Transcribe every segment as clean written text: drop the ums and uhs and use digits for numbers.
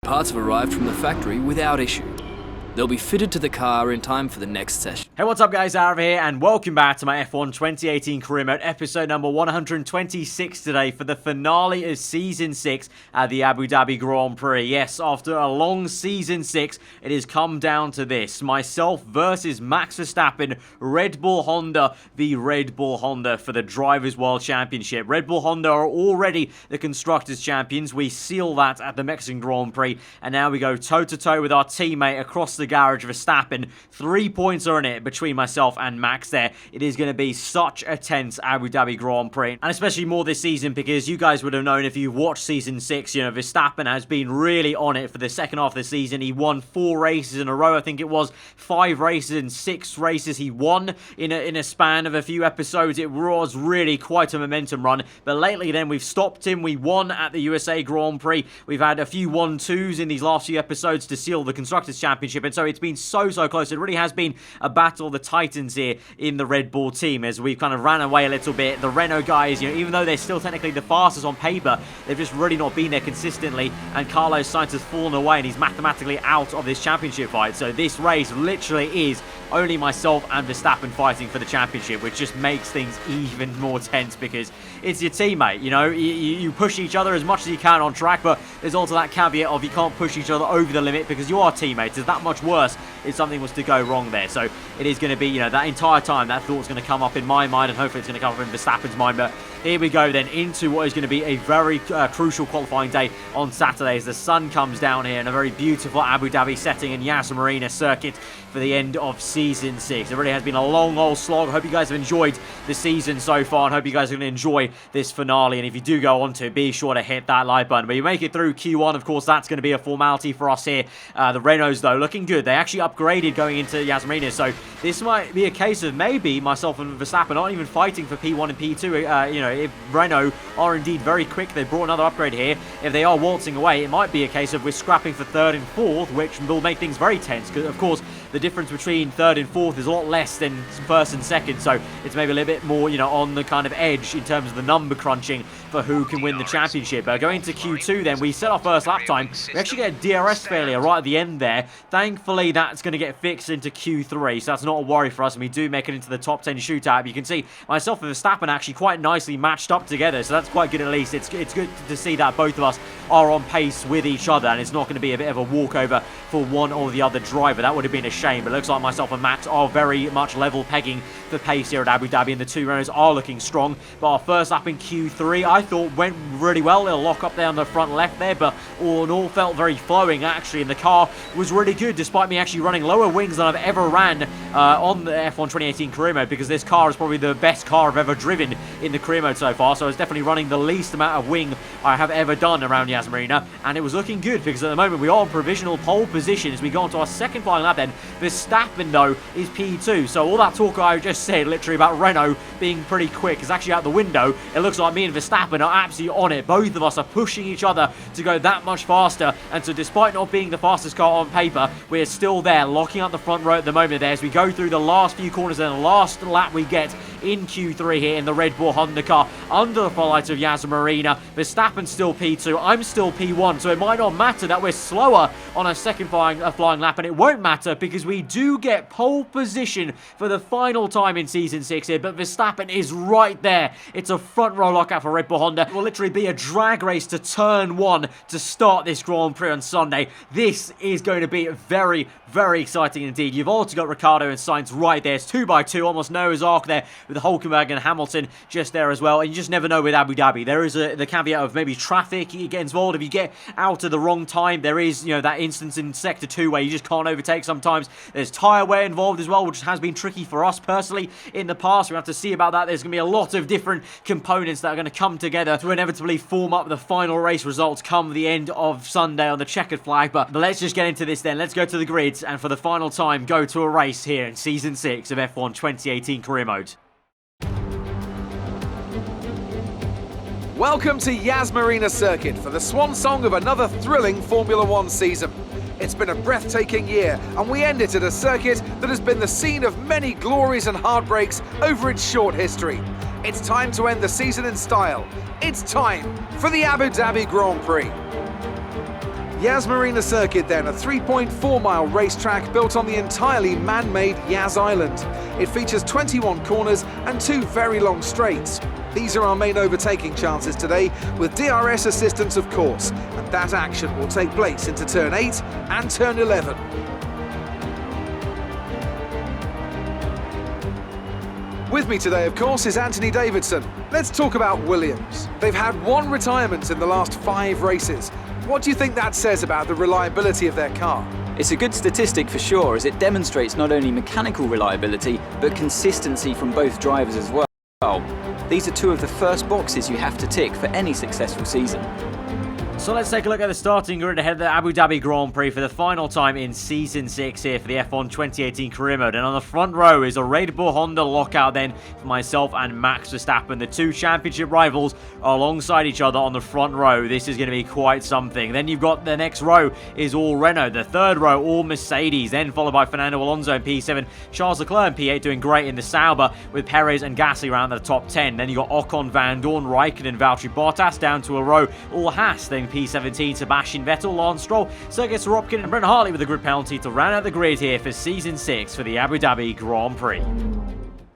Parts have arrived from the factory without issue. They'll be fitted to the car in time for the next session. Hey, what's up guys, aarava here, and welcome back to my F1 2018 career mode, episode number 126 today for the finale of Season 6 at the Abu Dhabi Grand Prix. Yes, after a long Season 6, it has come down to this. Myself versus Max Verstappen, Red Bull Honda v Red Bull Honda for the Drivers' World Championship. Red Bull Honda are already the Constructors' Champions. We seal that at the Mexican Grand Prix, and now we go toe-to-toe with our teammate across the garage, Verstappen. 3 points are in it between myself and Max there. It is going to be such a tense Abu Dhabi Grand Prix, and especially more this season because you guys would have known if you've watched Season 6, you know, Verstappen has been really on it for the second half of the season. He won 4 races in a row, I think it was 5 races and 6 races he won in a span of a few episodes. It was really quite a momentum run, but lately then we've stopped him. We won at the USA Grand Prix. We've had a few 1-2s in these last few episodes to seal the Constructors' Championship, and so it's been so close. It really has been a battle of the titans here in the Red Bull team as we've kind of ran away a little bit. The Renault guys, you know, even though they're still technically the fastest on paper, they've just really not been there consistently, and Carlos Sainz has fallen away and he's mathematically out of this championship fight. So this race literally is only myself and Verstappen fighting for the championship, which just makes things even more tense because it's your teammate, you know. You push each other as much as you can on track, but there's also that caveat of you can't push each other over the limit because you are teammates. It's that much worse if something was to go wrong there. So it is going to be, you know, that entire time that thought's going to come up in my mind, and hopefully it's going to come up in Verstappen's mind. But here we go then into what is going to be a very crucial qualifying day on Saturday as the sun comes down here in a very beautiful Abu Dhabi setting in Yas Marina circuit for the end of Season 6. It really has been a long old slog. I hope you guys have enjoyed the season so far, and hope you guys are going to enjoy this finale. And if you do go on to it, be sure to hit that like button. But you make it through Q1, of course, that's going to be a formality for us here. The Renaults, though, looking good. They actually upgraded going into Yas Marina, so this might be a case of maybe myself and Verstappen not even fighting for P1 and P2. You know, if Renault are indeed very quick, they brought another upgrade here. If they are waltzing away, it might be a case of we're scrapping for 3rd and 4th, which will make things very tense because, of course, the difference between 3rd and 4th is a lot less than 1st and 2nd, so it's maybe a little bit more, you know, on the kind of edge in terms of the number crunching for who can win the championship. Going into Q2 then, we set our first lap time. We actually get a DRS failure right at the end there. Thankfully, that's going to get fixed into Q3, so that's not a worry for us, and we do make it into the top 10 shootout. You can see myself and Verstappen actually quite nicely matched up together, so that's quite good at least. It's good to see that both of us are on pace with each other, and it's not going to be a bit of a walkover for one or the other driver. That would have been a shame, but it looks like myself and Max are very much level pegging for pace here at Abu Dhabi, and the two runners are looking strong. But our first lap in Q3, I thought went really well. Little lock up there on the front left there, but all in all felt very flowing actually, and the car was really good despite me actually running lower wings than I've ever ran on the F1 2018 career mode, because this car is probably the best car I've ever driven in the career mode so far. So I was definitely running the least amount of wing I have ever done around Yas Marina, and it was looking good because at the moment we are on provisional pole position as we go into our second flying lap. Then Verstappen though is P2, so all that talk I just said literally about Renault being pretty quick is actually out the window. It looks like me and Verstappen are absolutely on it. Both of us are pushing each other to go that much faster, and so despite not being the fastest car on paper, we're still there locking up the front row at the moment there as we go through the last few corners, and the last lap we get in Q3 here in the Red Bull Honda car under the spotlight of Yas Marina. Verstappen's still P2, I'm still P1, so it might not matter that we're slower on a second flying lap, and it won't matter because we do get pole position for the final time in Season 6 here, but Verstappen is right there. It's a front row lockout for Red Bull Honda. It will literally be a drag race to turn 1 to start this Grand Prix on Sunday. This is going to be very, very exciting indeed. You've also got Ricciardo and Sainz right there. It's 2x2, almost Noah's Ark there with Hulkenberg and Hamilton just there as well. And you just never know with Abu Dhabi. There is the caveat of maybe traffic you get involved. If you get out at the wrong time, there is, you know, that instance in Sector 2 where you just can't overtake sometimes. There's tyre wear involved as well, which has been tricky for us personally in the past. We have to see about that. There's going to be a lot of different components that are going to come together to inevitably form up the final race results come the end of Sunday on the checkered flag. But let's just get into this then. Let's go to the grids and for the final time go to a race here in Season 6 of F1 2018 career mode. Welcome to Yas Marina Circuit for the swan song of another thrilling Formula One season. It's been a breathtaking year, and we end it at a circuit that has been the scene of many glories and heartbreaks over its short history. It's time to end the season in style. It's time for the Abu Dhabi Grand Prix. Yas Marina Circuit then, a 3.4-mile racetrack built on the entirely man-made Yas Island. It features 21 corners and 2 very long straights. These are our main overtaking chances today, with DRS assistance of course, and that action will take place into turn 8 and turn 11. With me today, of course, is Anthony Davidson. Let's talk about Williams. They've had 1 retirement in the last 5 races. What do you think that says about the reliability of their car? It's a good statistic for sure, as it demonstrates not only mechanical reliability, but consistency from both drivers as well. These are 2 of the first boxes you have to tick for any successful season. So let's take a look at the starting grid ahead of the Abu Dhabi Grand Prix for the final time in Season 6 here for the F1 2018 career mode. And on the front row is a Red Bull Honda lockout then for myself and Max Verstappen. The 2 championship rivals are alongside each other on the front row. This is going to be quite something. Then you've got the next row is all Renault. The third row, all Mercedes. Then followed by Fernando, Alonso in P7. Charles Leclerc in P8 doing great in the Sauber with Perez and Gasly around the top 10. Then you've got Ocon, Van Dorn, Raikkonen, Valtteri Bottas down to a row. All Haas then P17, Sebastian Vettel, Lance Stroll, Sergei Sorokin and Brent Hartley with a grid penalty to round out the grid here for Season 6 for the Abu Dhabi Grand Prix.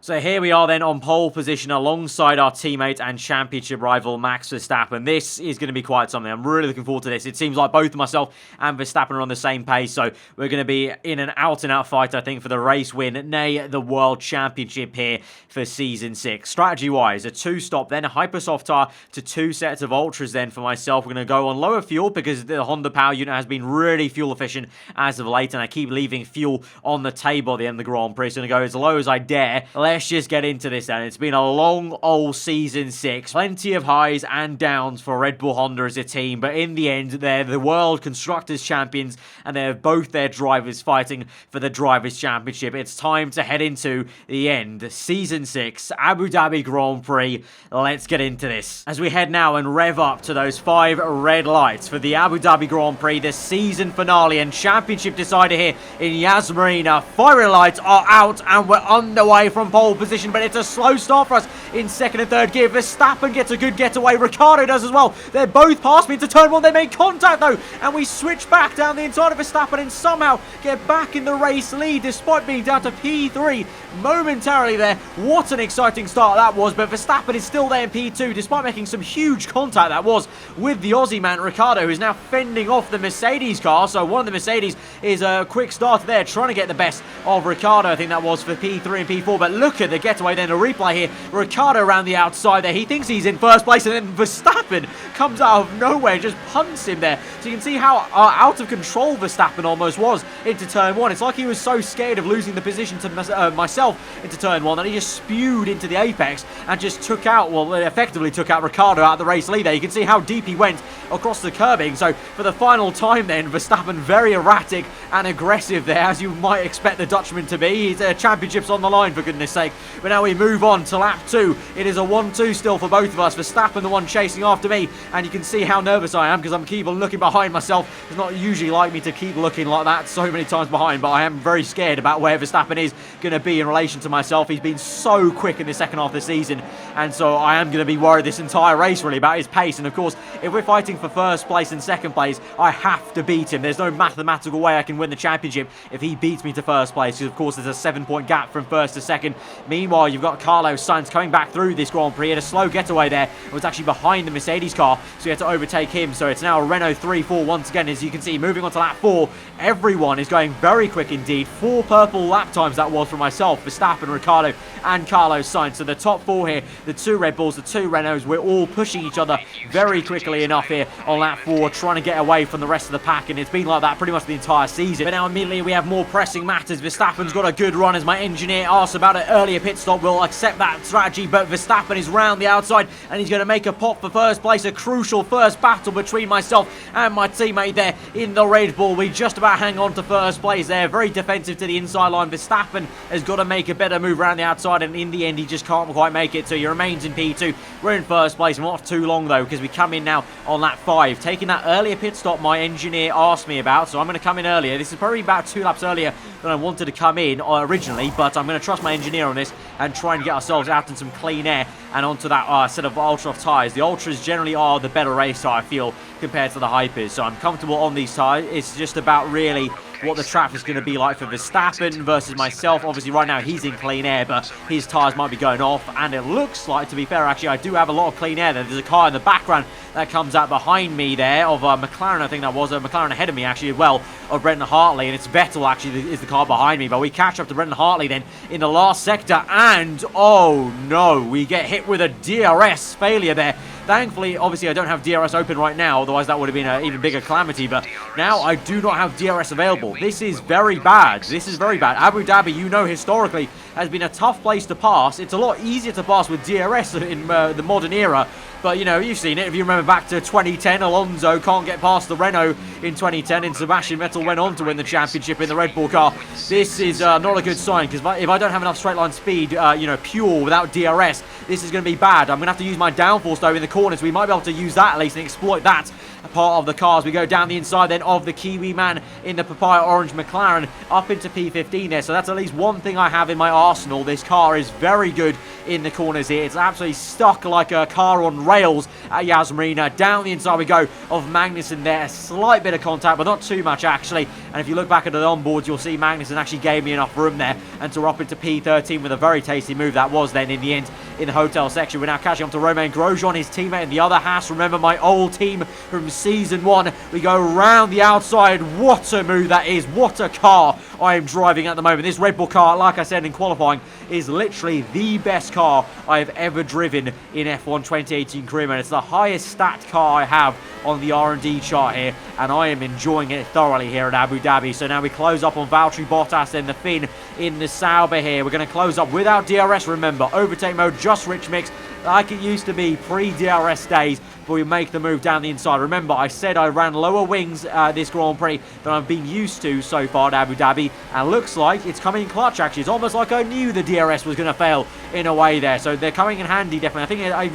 So here we are then on pole position alongside our teammate and championship rival Max Verstappen. This is going to be quite something. I'm really looking forward to this. It seems like both myself and Verstappen are on the same pace, so we're going to be in an out-and-out fight, I think, for the race win, nay, the World Championship here for Season 6. Strategy-wise, a 2-stop, then a hypersoft tire to 2 sets of ultras then for myself. We're going to go on lower fuel because the Honda power unit has been really fuel efficient as of late, and I keep leaving fuel on the table at the end of the Grand Prix. So I'm going to go as low as I dare. Let's just get into this then. It's been a long old Season 6. Plenty of highs and downs for Red Bull Honda as a team, but in the end, they're the World Constructors Champions, and they're both their drivers fighting for the Drivers' Championship. It's time to head into the end. Season 6, Abu Dhabi Grand Prix. Let's get into this. As we head now and rev up to those 5 red lights for the Abu Dhabi Grand Prix, the season finale and championship decider here in Yas Marina. Firing lights are out and we're underway from pole position, but it's a slow start for us in second and third gear. Verstappen gets a good getaway. Ricciardo does as well. They're both past me into turn 1. They make contact though, and we switch back down the inside of Verstappen and somehow get back in the race lead despite being down to P3 momentarily there. What an exciting start that was, but Verstappen is still there in P2 despite making some huge contact that was with the Aussie man Ricciardo, who's now fending off the Mercedes car. So one of the Mercedes is a quick start there, trying to get the best of Ricciardo. I think that was for P3 and P4, but look at the getaway then, a replay here. Ricciardo around the outside there. He thinks he's in first place, and then Verstappen comes out of nowhere and just punts him there. So you can see how out of control Verstappen almost was into turn 1. It's like he was so scared of losing the position to myself into turn 1 that he just spewed into the apex and just took out, well, effectively took out Ricciardo out of the race lead there. You can see how deep he went across the curbing. So for the final time then, Verstappen very erratic and aggressive there, as you might expect the Dutchman to be. His championship's on the line, for goodness sake. But now we move on to lap 2. It is a 1-2 still for both of us. Verstappen the one chasing after me, and you can see how nervous I am because I'm keep on looking behind myself. It's not usually like me to keep looking like that so many times behind, but I am very scared about where Verstappen is going to be in relation to myself. He's been so quick in the second half of the season, and so I am going to be worried this entire race really about his pace. And of course, if we're fighting for first place and second place, I have to beat him. There's no mathematical way I can win the championship if he beats me to first place, because of course there's a 7-point gap from first to second. Meanwhile, you've got Carlos Sainz coming back through this Grand Prix. He had a slow getaway there. It was actually behind the Mercedes car, so he had to overtake him. So it's now a Renault 3-4 once again, as you can see. Moving on to lap 4, everyone is going very quick indeed. 4 purple lap times that was for myself, Verstappen, Ricciardo and Carlos Sainz. So the top 4 here, the 2 Red Bulls, the 2 Renaults, we're all pushing each other very quickly enough here on lap 4, trying to get away from the rest of the pack, and it's been like that pretty much the entire season. But now immediately we have more pressing matters. Verstappen's got a good run, as my engineer asked about an earlier pit stop. We'll accept that strategy, but Verstappen is round the outside and he's going to make a pop for first place. A crucial first battle between myself and my teammate there in the Red Bull. We just about hang on to first place there. Very defensive to the inside line. Verstappen has got to make a better move around the outside, and in the end he just can't quite make it, so he remains in P2. We're in first place, not too long though, because we come in now on lap 5, taking that earlier pit stop my engineer asked me about. So I'm going to come in earlier. This is probably about 2 laps earlier than I wanted to come in originally, but I'm going to trust my engineer on this and try and get ourselves out in some clean air and onto that set of ultra tyres. The ultras generally are the better race, I feel, compared to the hypers. So I'm comfortable on these tyres. It's just about really what the track is going to be like for Verstappen versus myself. Obviously, right now he's in clean air, but his tyres might be going off. And it looks like, to be fair, actually, I do have a lot of clean air there. There's a car in the background that comes out behind me there of McLaren, I think that was. A McLaren ahead of me, actually, as well, of Brendan Hartley. And it's Vettel, actually, is the car behind me. But we catch up to Brendan Hartley then in the last sector. And, oh no, we get hit with a DRS failure there. Thankfully, obviously, I don't have DRS open right now, otherwise that would have been an even bigger calamity, but now I do not have DRS available. This is very bad. This is very bad. Abu Dhabi, you know, historically, has been a tough place to pass. It's a lot easier to pass with DRS in the modern era, but, you know, you've seen it. If you remember back to 2010, Alonso can't get past the Renault in 2010, and Sebastian Vettel went on to win the championship in the Red Bull car. This is not a good sign, because if I don't have enough straight line speed, you know, pure, without DRS, this is going to be bad. I'm going to have to use my downforce, though, in the corners. We might be able to use that, at least, and exploit that part of the car as we go down the inside then of the Kiwi man in the papaya orange McLaren up into P15 there. So that's at least one thing I have in my arsenal. This car is very good in the corners here. It's absolutely stuck like a car on rails at Yas Marina. Down the inside we go of Magnussen there. A slight bit of contact, but not too much actually. And if you look back at the onboards, you'll see Magnussen actually gave me enough room there. And so we're up into P13 with a very tasty move that was then in the end in the hotel section. We're now catching up to Romeo Grosjean, his teammate in the other Haas. Remember my old team from season 1. We go round the outside. What a move that is. What a car I am driving at the moment. This Red Bull car, like I said in qualifying, is literally the best car I have ever driven in F1 2018 career mode. It's the highest stat car I have on the R&D chart here, and I am enjoying it thoroughly here at Abu Dhabi. So now we close up on Valtteri Bottas and the Finn in the Sauber here. We're going to close up without DRS, remember. Overtake mode, just rich mix, like it used to be pre-DRS days. But we make the move down the inside. Remember, I said I ran lower wings this Grand Prix than I've been used to so far at Abu Dhabi. And looks like it's coming in clutch, actually. It's almost like I knew the DRS was going to fail in a way there. So they're coming in handy, definitely. I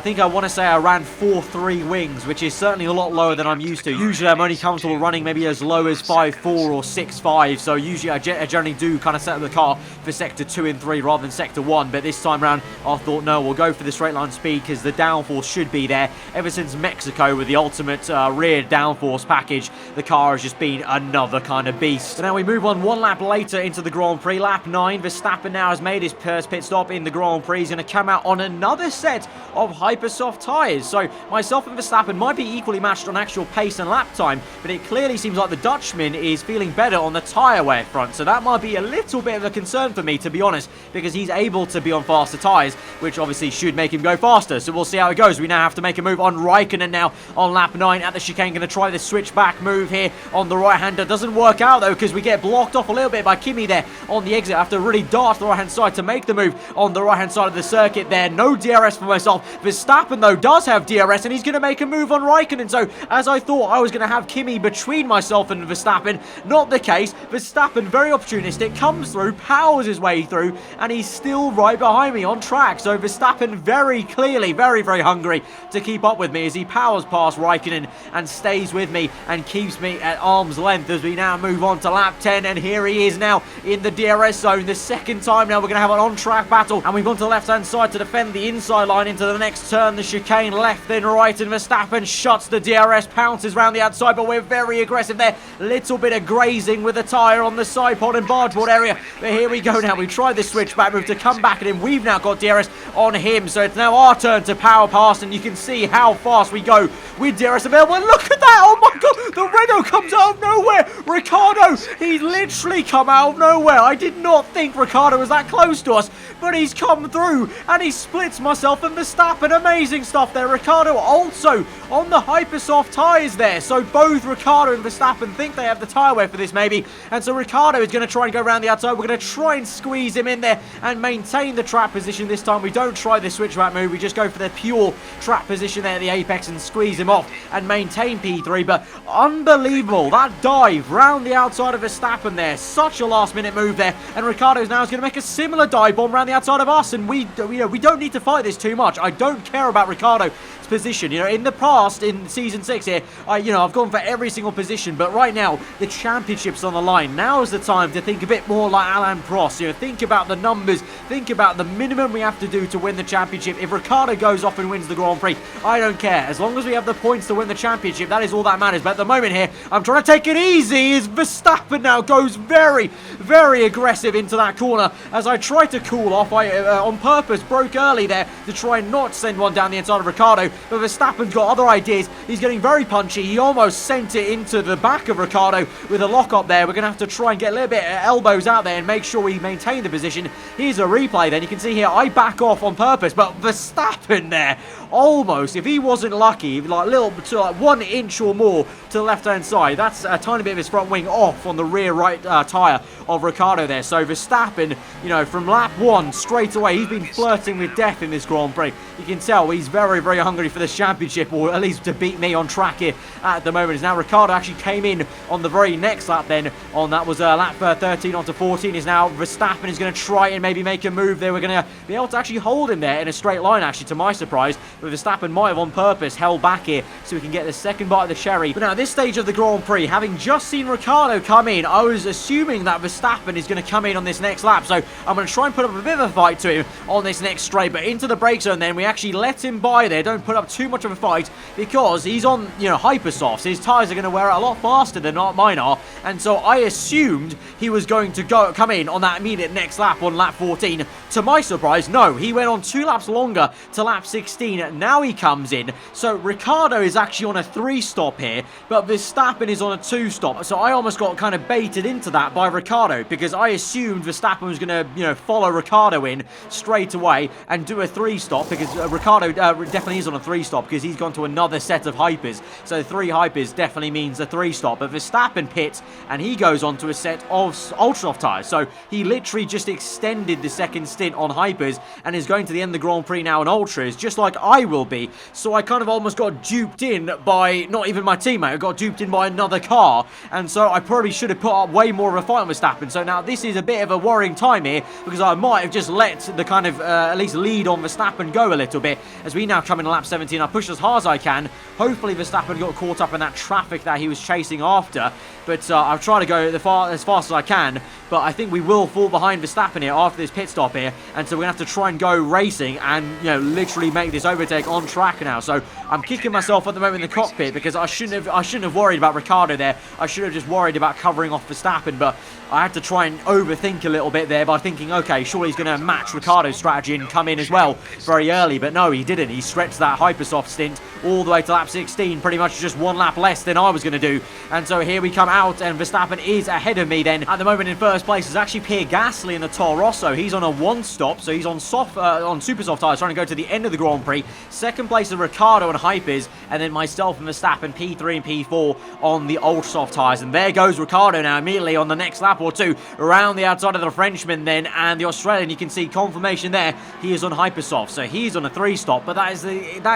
think I want to say I ran 4.3 wings, which is certainly a lot lower than I'm used to. Usually I'm only comfortable running maybe as low as 5.4 or 6.5. So usually I generally do kind of set up the car for sector 2 and 3 rather than sector 1. But this time around, I thought, no, we'll go for the straight line speed because the downforce should be there. Ever since Mexico with the ultimate rear downforce package, the car has just been another kind of beast. So now we move on one lap later into the Grand Prix. Lap 9, Verstappen now has made his first pit stop in the Grand Prix. He's going to come out on another set of hypersoft tyres. So myself and Verstappen might be equally matched on actual pace and lap time, but it clearly seems like the Dutchman is feeling better on the tyre wear front. So that might be a little bit of a concern for me, to be honest, because he's able to be on faster tyres, which obviously should make him go faster. So we'll see how it goes. We now have to make a move on Raikkonen now on lap 9 at the chicane. Going to try the switchback move here on the right-hander. Doesn't work out though, because we get blocked off a little bit by Kimi there on the exit. I have to really dart to the right-hand side to make the move on the right-hand side of the circuit there. No DRS for myself. Verstappen though does have DRS, and he's going to make a move on Raikkonen. So as I thought I was going to have Kimi between myself and Verstappen, not the case. Verstappen, very opportunistic, comes through, powers his way through, and he's still right behind me on track. So Verstappen very clearly very, very hungry to keep up with me as he powers past Raikkonen and stays with me and keeps me at arm's length as we now move on to lap 10. And here he is now in the DRS zone. The second time now we're going to have an on-track battle, and we've gone to the left-hand side to defend the inside line into the next turn. The chicane left then right, and Verstappen shuts the DRS, pounces around the outside, but we're very aggressive there. Little bit of grazing with the tyre on the side pod and bargeboard area, but here we go now. We tried the switchback move to come back at him. We've now got DRS on him, so it's now our turn to power past, and you can see how fast we go with DRS available. And look at that! Oh my god! The Renault comes out of nowhere! Ricciardo! He's literally come out of nowhere. I did not think Ricciardo was that close to us, but he's come through and he splits myself and Verstappen. Amazing stuff there. Ricciardo also on the hypersoft tyres there. So both Ricciardo and Verstappen think they have the tyre wear for this maybe. And so Ricciardo is going to try and go around the outside. We're going to try and squeeze him in there and maintain the trap position this time. We don't try the switchback move. We just go for the pure trap position there at the apex and squeeze him off and maintain P3. But unbelievable, that dive round the outside of Verstappen there. Such a last minute move there. And Ricciardo now is going to make a similar dive bomb around the outside of us. And we don't need to fight this too much. I don't care about Ricciardo position. You know, in the past, in Season 6 here, I've gone for every single position, but right now, the championship's on the line. Now is the time to think a bit more like Alain Prost. You know, think about the numbers, think about the minimum we have to do to win the championship. If Ricciardo goes off and wins the Grand Prix, I don't care. As long as we have the points to win the championship, that is all that matters. But at the moment here, I'm trying to take it easy as Verstappen now goes very, very aggressive into that corner. As I try to cool off, I on purpose broke early there to try and not send one down the inside of Ricciardo, but Verstappen's got other ideas. He's getting very punchy. He almost sent it into the back of Ricciardo with a lock up there. We're going to have to try and get a little bit of elbows out there and make sure we maintain the position. Here's a replay then. You can see here, I back off on purpose, but Verstappen there, almost, if he wasn't lucky, like to like 1 inch or more to the left-hand side, that's a tiny bit of his front wing off on the rear right tyre of Ricciardo there. So Verstappen, you know, from lap 1 straight away, he's been flirting with death in this Grand Prix. You can tell he's very, very hungry for this championship, or at least to beat me on track here at the moment. Is now Ricciardo actually came in on the very next lap then, on that was lap 13 onto 14, is now Verstappen is going to try and maybe make a move there. We're going to be able to actually hold him there in a straight line, actually, to my surprise. But Verstappen might have on purpose held back here so we can get the second bite of the cherry. But now at this stage of the Grand Prix, having just seen Ricciardo come in, I was assuming that Verstappen is going to come in on this next lap. So I'm going to try and put up a bit of a fight to him on this next straight. But into the brake zone then, we actually let him by there. Don't put up too much of a fight because he's on, you know, hypersofts. His tyres are going to wear out a lot faster than mine are. And so I assumed he was going to come in on that immediate next lap on lap 14. To my surprise, no. He went on 2 laps longer to lap 16. Now he comes in. So Ricciardo is actually on a 3-stop here, but Verstappen is on a 2-stop. So I almost got kind of baited into that by Ricciardo because I assumed Verstappen was going to, you know, follow Ricciardo in straight away and do a 3-stop because Ricciardo definitely is on a 3-stop because he's gone to another set of hypers. So 3 hypers definitely means a 3-stop. But Verstappen pits and he goes on to a set of ultra-soft tyres. So he literally just extended the second stint on hypers and is going to the end of the Grand Prix now on ultras, just like I will be. So I kind of almost got duped in by not even my teammate. I got duped in by another car, and so I probably should have put up way more of a fight on Verstappen. So now this is a bit of a worrying time here because I might have just let the kind of at least lead on Verstappen go a little bit as we now come in lap 17. I pushed as hard as I can. Hopefully Verstappen got caught up in that traffic that he was chasing after, but I've tried to go as fast as I can. But I think we will fall behind Verstappen here after this pit stop here, and so we're going to have to try and go racing and, you know, literally make this overtake on track now. So I'm kicking myself at the moment in the cockpit because I shouldn't have worried about Ricciardo there. I should have just worried about covering off Verstappen, but I had to try and overthink a little bit there by thinking, okay, surely he's going to match Ricciardo's strategy and come in as well very early. But no, he didn't. He stretched that hypersoft stint all the way to lap 16, pretty much just 1 lap less than I was going to do. And so here we come out, and Verstappen is ahead of me then. At the moment in first place is actually Pierre Gasly in the Toro Rosso. He's on a 1-stop, so he's on super soft tyres, trying to go to the end of the Grand Prix. Second place is Ricciardo on hypers, and then myself and Verstappen P3 and P4 on the ultra soft tyres. And there goes Ricciardo now immediately on the next lap or two around the outside of the Frenchman then, and the Australian, you can see confirmation there, he is on hypersoft, so he's on a 3-stop. But that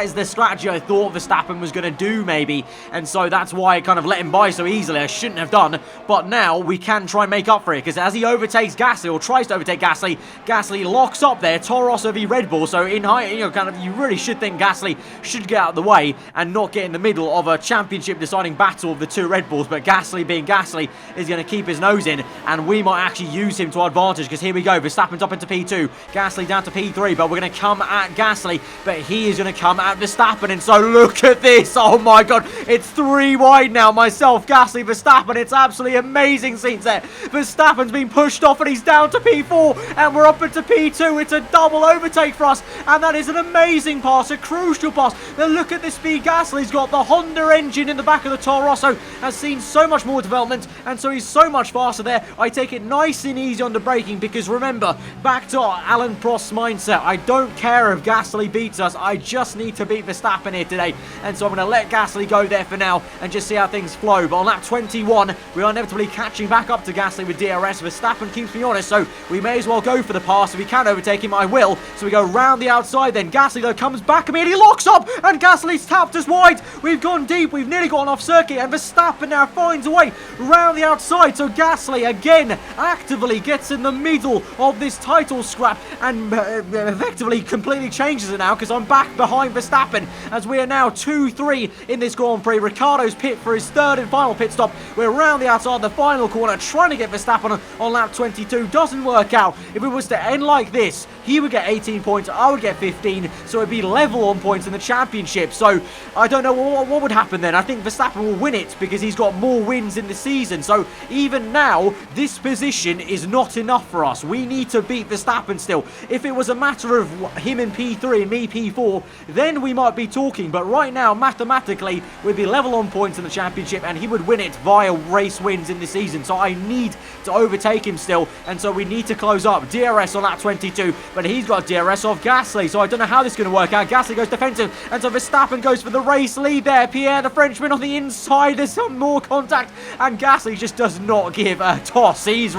is the strategy I thought Verstappen was going to do maybe, and so that's why I kind of let him by so easily. I shouldn't have done, but now we can try and make up for it because as he overtakes Gasly, or tries to overtake Gasly, Gasly locks up there. Toro Rosso v Red Bull, so in high, you know, kind of, you really should think Gasly should get out of the way and not get in the middle of a championship deciding battle of the 2 Red Bulls. But Gasly, being Gasly, is going to keep his nose in, and we might actually use him to our advantage because here we go. Verstappen's up into P2, Gasly down to P3, but we're going to come at Gasly, but he is going to come at Verstappen. And so look at this, oh my god, it's 3 wide now, myself, Gasly, Verstappen. It's absolutely amazing scenes there. Verstappen's been pushed off and he's down to P4, and we're up into P2. It's a double overtake for us, and that is an amazing pass, a crucial pass. Now look at the speed Gasly's got. The Honda engine in the back of the Toro Rosso has seen so much more development, and so he's so much faster there. I take it nice and easy on the braking because remember, back to Alain Prost's mindset, I don't care if Gasly beats us, I just need to beat Verstappen here today. And so I'm going to let Gasly go there for now and just see how things flow. But on lap 21, we are inevitably catching back up to Gasly with DRS. DRS. Verstappen keeps me honest, so we may as well go for the pass. If we can overtake him, I will. So we go round the outside then. Gasly, though, comes back immediately, locks up, and Gasly's tapped us wide. We've gone deep. We've nearly gone off circuit, and Verstappen now finds a way round the outside. So Gasly, again, actively gets in the middle of this title scrap and effectively completely changes it now, because I'm back behind Verstappen as we are now 2-3 in this Grand Prix. Ricciardo's pit for his third and final pit stop. We're round the outside of the final corner, trying to get Verstappen on lap 22. Doesn't work out. If it was to end like this, he would get 18 points, I would get 15, so it'd be level on points in the championship. So I don't know what would happen then. I think Verstappen will win it because he's got more wins in the season. So even now, this position is not enough for us. We need to beat Verstappen still. If it was a matter of him in P3 and me P4, then we might be talking. But right now, mathematically, we'd be level on points in the championship and he would win it via race wins in the season. So I need to overtake him still, and so we need to close up. DRS on lap 22, but he's got DRS off Gasly, so I don't know how this is going to work out. Gasly goes defensive, and so Verstappen goes for the race lead there. Pierre, the Frenchman, on the inside. There's some more contact, and Gasly just does not give a toss. He's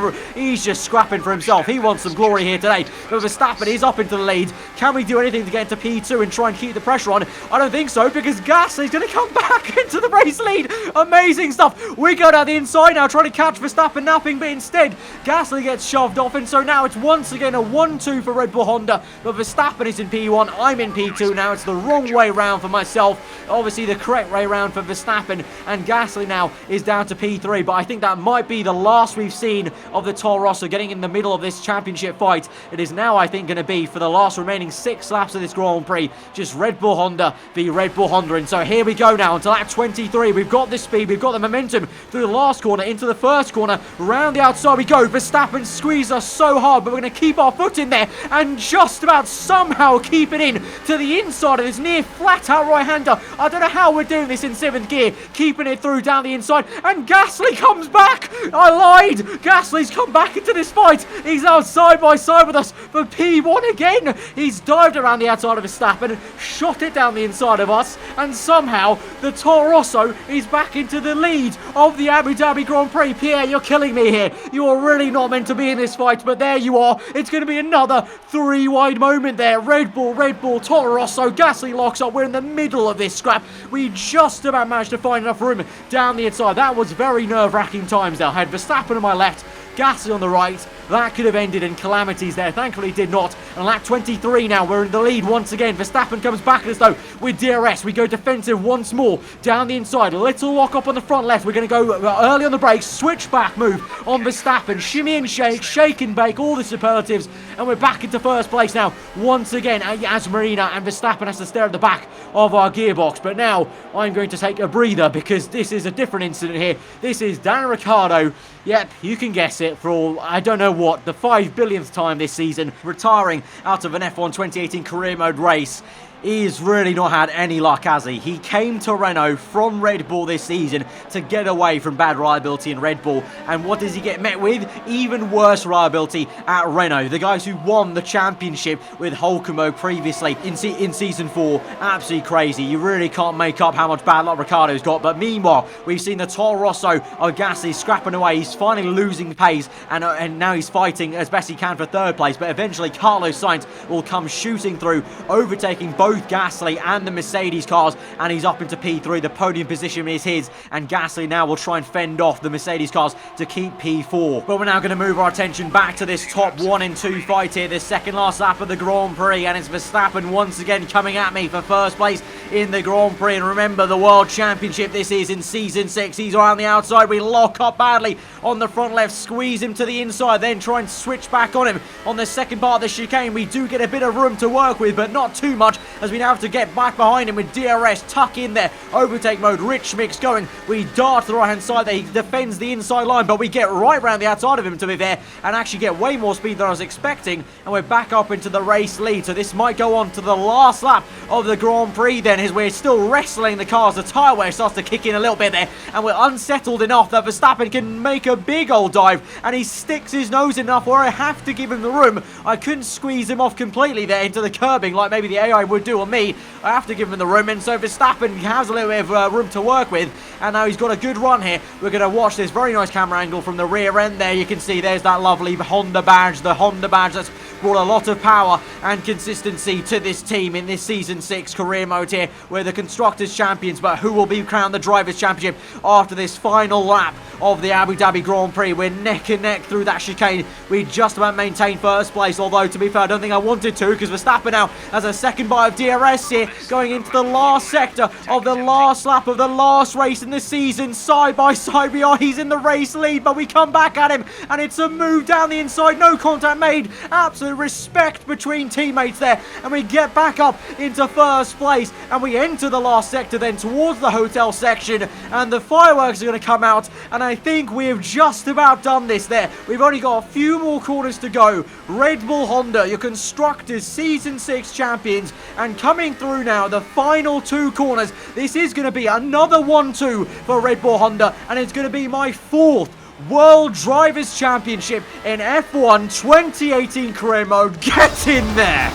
just scrapping for himself. He wants some glory here today, but Verstappen is up into the lead. Can we do anything to get into P2 and try and keep the pressure on? I don't think so, because Gasly's going to come back into the race lead. Amazing stuff. We go down the inside now, trying to catch Verstappen napping, but instead Gasly gets shoved off, and so now it's once again a 1-2 for Red Bull Honda. But Verstappen is in P1, I'm in P2 now. It's the wrong way round for myself. Obviously the correct way round for Verstappen, and Gasly now is down to P3. But I think that might be the last we've seen of the Toro Rosso getting in the middle of this championship fight. It is now, I think, going to be for the last remaining 6 laps of this Grand Prix, just Red Bull Honda v Red Bull Honda. And so here we go now until lap 23. We've got the speed, we've got the momentum through the last corner into the first corner. Round the outside we go. Verstappen squeezed us so hard, but we're going to keep our foot in there and just about somehow keep it in to the inside of this near flat out right-hander. I don't know how we're doing this in 7th gear, keeping it through down the inside, and Gasly comes back. I lied. Gasly's come back into this fight. He's now side by side with us for P1 again. He's dived around the outside of Verstappen, shot it down the inside of us, and somehow the Toro Rosso is back into the lead of the Abu Dhabi Grand Prix. Pierre, you're killing me here. You are really not meant to be in this fight, but there you are. It's going to be another 3-wide moment there. Red Bull, Toro Rosso, Gasly locks up. We're in the middle of this scrap. We just about managed to find enough room down the inside. That was very nerve-wracking times there. I had Verstappen on my left, Gasly on the right. That could have ended in calamities there. Thankfully, it did not. And lap 23 now, we're in the lead once again. Verstappen comes back at us, though, with DRS. We go defensive once more down the inside. A little lock up on the front left. We're going to go early on the brakes. Switch back move on Verstappen. Shimmy and shake and bake, all the superlatives. And we're back into first place now. Once again, as Marina and Verstappen has to stare at the back of our gearbox. But now, I'm going to take a breather because this is a different incident here. This is Daniel Ricciardo. Yep, you can guess it, for all, I don't know what, the 5 billionth time this season, retiring out of an F1 2018 career mode race. He's really not had any luck, has he? He came to Renault from Red Bull this season to get away from bad reliability in Red Bull. And what does he get met with? Even worse reliability at Renault. The guys who won the championship with Hockenheim previously in Season 4. Absolutely crazy. You really can't make up how much bad luck Ricciardo's got. But meanwhile, we've seen the Toro Rosso of Gasly scrapping away. He's finally losing pace. And now he's fighting as best he can for 3rd place. But eventually, Carlos Sainz will come shooting through, overtaking both Gasly and the Mercedes cars, and he's up into P3. The podium position is his, and Gasly now will try and fend off the Mercedes cars to keep P4. But we're now going to move our attention back to this top 1 and 2 fight here, the second last lap of the Grand Prix, and it's Verstappen once again coming at me for first place in the Grand Prix. And remember, the World Championship this is in Season 6. He's around the outside. We lock up badly on the front left, squeeze him to the inside, then try and switch back on him on the second part of the chicane. We do get a bit of room to work with, but not too much, as we now have to get back behind him with DRS, tuck in there, overtake mode, Rich Mix going. We dart to the right hand side there, he defends the inside line, but we get right round the outside of him, to be fair, and actually get way more speed than I was expecting, and we're back up into the race lead. So this might go on to the last lap of the Grand Prix then. then is we're still wrestling the cars. The tyre wear starts to kick in a little bit there, and we're unsettled enough that Verstappen can make a big old dive, and he sticks his nose enough where I have to give him the room. I couldn't squeeze him off completely there into the curbing like maybe the AI would do on me. I have to give him the room, and so Verstappen has a little bit of room to work with, and now he's got a good run here. We're going to watch this very nice camera angle from the rear end there. You can see there's that lovely Honda badge, the Honda badge that's brought a lot of power and consistency to this team in this Season 6 career mode here. We're the Constructors' Champions, but who will be crowned the Drivers' Championship after this final lap of the Abu Dhabi Grand Prix? We're neck and neck through that chicane. We just about maintained first place, although to be fair, I don't think I wanted to, because Verstappen now has a second bite of DRS here, going into the last sector of the last lap of the last race in the season. Side by side we are. He's in the race lead, but we come back at him, and it's a move down the inside. No contact made. Absolute respect between teammates there, and we get back up into first place, and we enter the last sector then towards the hotel section, and the fireworks are going to come out, and I think we have just about done this there. We've only got a few more corners to go. Red Bull Honda, your Constructors Season 6 champions, and coming through now, the final two corners. This is going to be another 1-2 for Red Bull Honda, and it's going to be my fourth World Drivers' Championship in F1 2018 career mode. Get in there!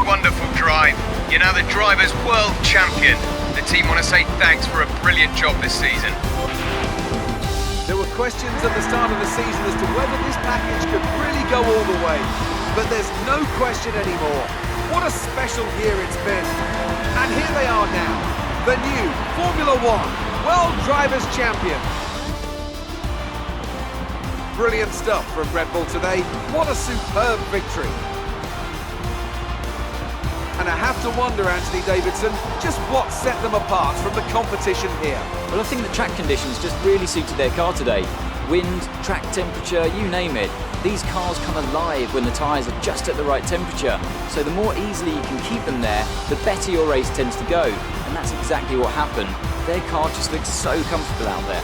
Wonderful drive. You're now the Drivers' World Champion. The team want to say thanks for a brilliant job this season. There were questions at the start of the season as to whether this package could really go all the way, but there's no question anymore. What a special year it's been. And here they are now, the new Formula One World Drivers' Champion. Brilliant stuff from Red Bull today. What a superb victory. And I have to wonder, Anthony Davidson, just what set them apart from the competition here. Well, I think the track conditions just really suited their car today. Wind, track temperature, you name it. These cars come alive when the tyres are just at the right temperature. So the more easily you can keep them there, the better your race tends to go. And that's exactly what happened. Their car just looks so comfortable out there.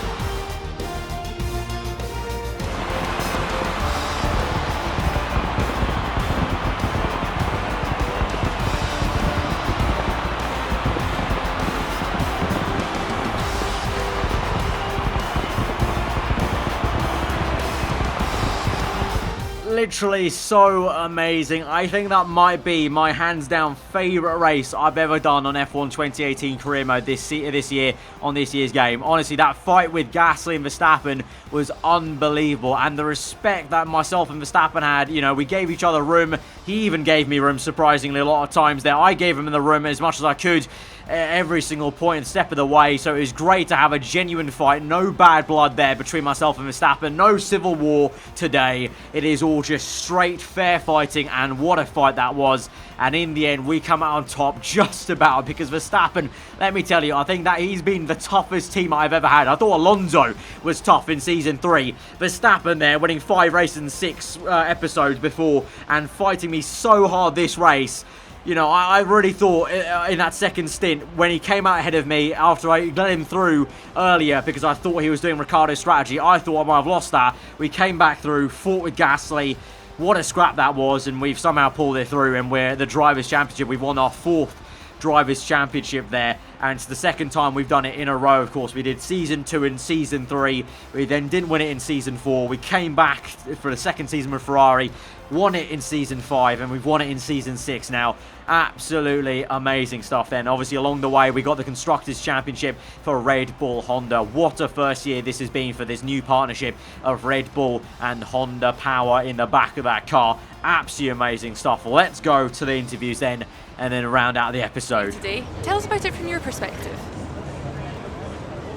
Literally so amazing. I think that might be my hands down favourite race I've ever done on F1 2018 career mode this year on this year's game. Honestly, that fight with Gasly and Verstappen was unbelievable, and the respect that myself and Verstappen had, you know, we gave each other room. He even gave me room, surprisingly, a lot of times there. I gave him the room as much as I could every single point and step of the way, so it was great to have a genuine fight. No bad blood there between myself and Verstappen. No civil war today. It is all just straight fair fighting, and what a fight that was. And in the end, we come out on top just about, because Verstappen, let me tell you, I think that he's been the toughest team I've ever had. I thought Alonso was tough in Season 3. Verstappen there, winning 5 races in 6 episodes before, and fighting me so hard this race. You know, I really thought in that second stint, when he came out ahead of me after I let him through earlier because I thought he was doing Ricciardo's strategy, I thought I might have lost that. We came back through, fought with Gasly. What a scrap that was, and we've somehow pulled it through, and we're the Drivers' Championship. We've won our 4th Drivers' Championship there, and it's the second time we've done it in a row. Of course, we did Season 2 and Season 3. We then didn't win it in Season 4. We came back for the second season with Ferrari, won it in Season 5, and we've won it in Season 6 now. Absolutely amazing stuff then. Obviously, along the way, we got the Constructors' Championship for Red Bull Honda. What a first year this has been for this new partnership of Red Bull and Honda power in the back of that car. Absolutely amazing stuff. Let's go to the interviews then, and then round out the episode. Today, tell us about it from your perspective.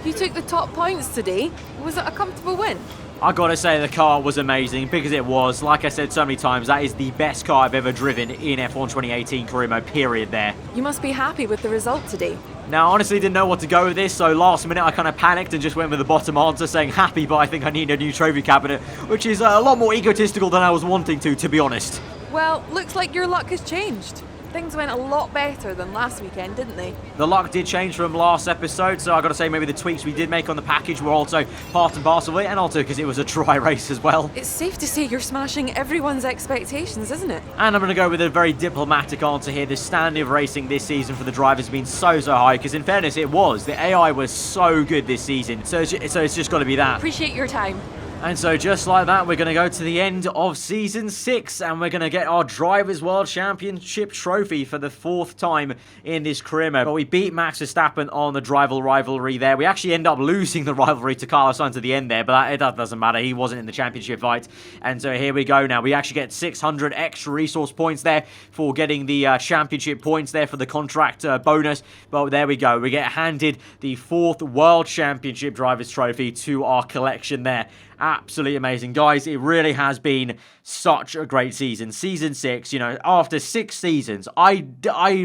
You took the top points today. Was it a comfortable win? I gotta say the car was amazing, because it was. Like I said so many times, that is the best car I've ever driven in F1 2018 career mode, period there. You must be happy with the result today. Now, I honestly didn't know what to go with this, so last minute I kind of panicked and just went with the bottom answer, saying happy, but I think I need a new trophy cabinet, which is a lot more egotistical than I was wanting to be honest. Well, looks like your luck has changed. things went a lot better than last weekend, didn't they? The luck did change from last episode, so I got to say maybe the tweaks we did make on the package were also part and parcel of it, and also because it was a dry race as well. It's safe to say you're smashing everyone's expectations, isn't it? And I'm going to go with a very diplomatic answer here. The standard of racing this season for the drivers has been so high, because in fairness it was. The AI was so good this season, so it's just got to be that. Appreciate your time. And so just like that, we're going to go to the end of Season 6, and we're going to get our Drivers' World Championship trophy for the 4th time in this career mode. But we beat Max Verstappen on the driver rivalry there. We actually end up losing the rivalry to Carlos Sainz at the end there, but that doesn't matter. He wasn't in the championship fight. And so here we go now. We actually get 600 extra resource points there for getting the championship points there for the contract bonus. But there we go. We get handed the 4th World Championship Drivers' Trophy to our collection there. Absolutely amazing. Guys, it really has been such a great season. Season 6, you know, after 6 seasons, I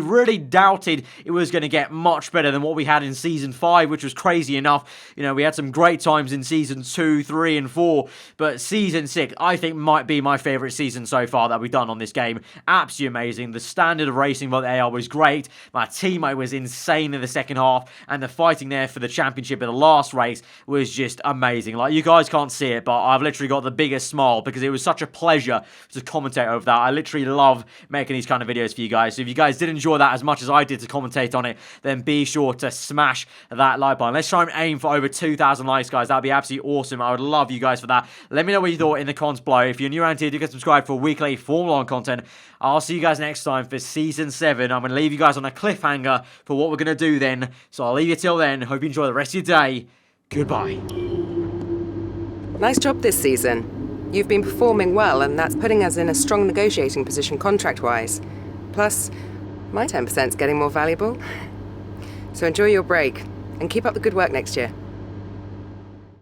really doubted it was going to get much better than what we had in Season 5, which was crazy enough. You know, we had some great times in Seasons 2, 3, and 4, but Season 6, I think, might be my favourite season so far that we've done on this game. Absolutely amazing. The standard of racing by the AR was great. My teammate was insane in the second half, and the fighting there for the championship in the last race was just amazing. Like, you guys can't see it, but I've literally got the biggest smile because it was such a pleasure to commentate over that. I literally love making these kind of videos for you guys. So if you guys did enjoy that as much as I did to commentate on it, then be sure to smash that like button. Let's try and aim for over 2,000 likes, guys. That'd be absolutely awesome. I would love you guys for that. Let me know what you thought in the comments below. If you're new around here, do get subscribed for weekly Formula 1 content. I'll see you guys next time for Season 7. I'm going to leave you guys on a cliffhanger for what we're going to do then. So I'll leave you till then. Hope you enjoy the rest of your day. Goodbye. Nice job this season. You've been performing well, and that's putting us in a strong negotiating position contract-wise. Plus, my 10%'s getting more valuable. So enjoy your break, and keep up the good work next year.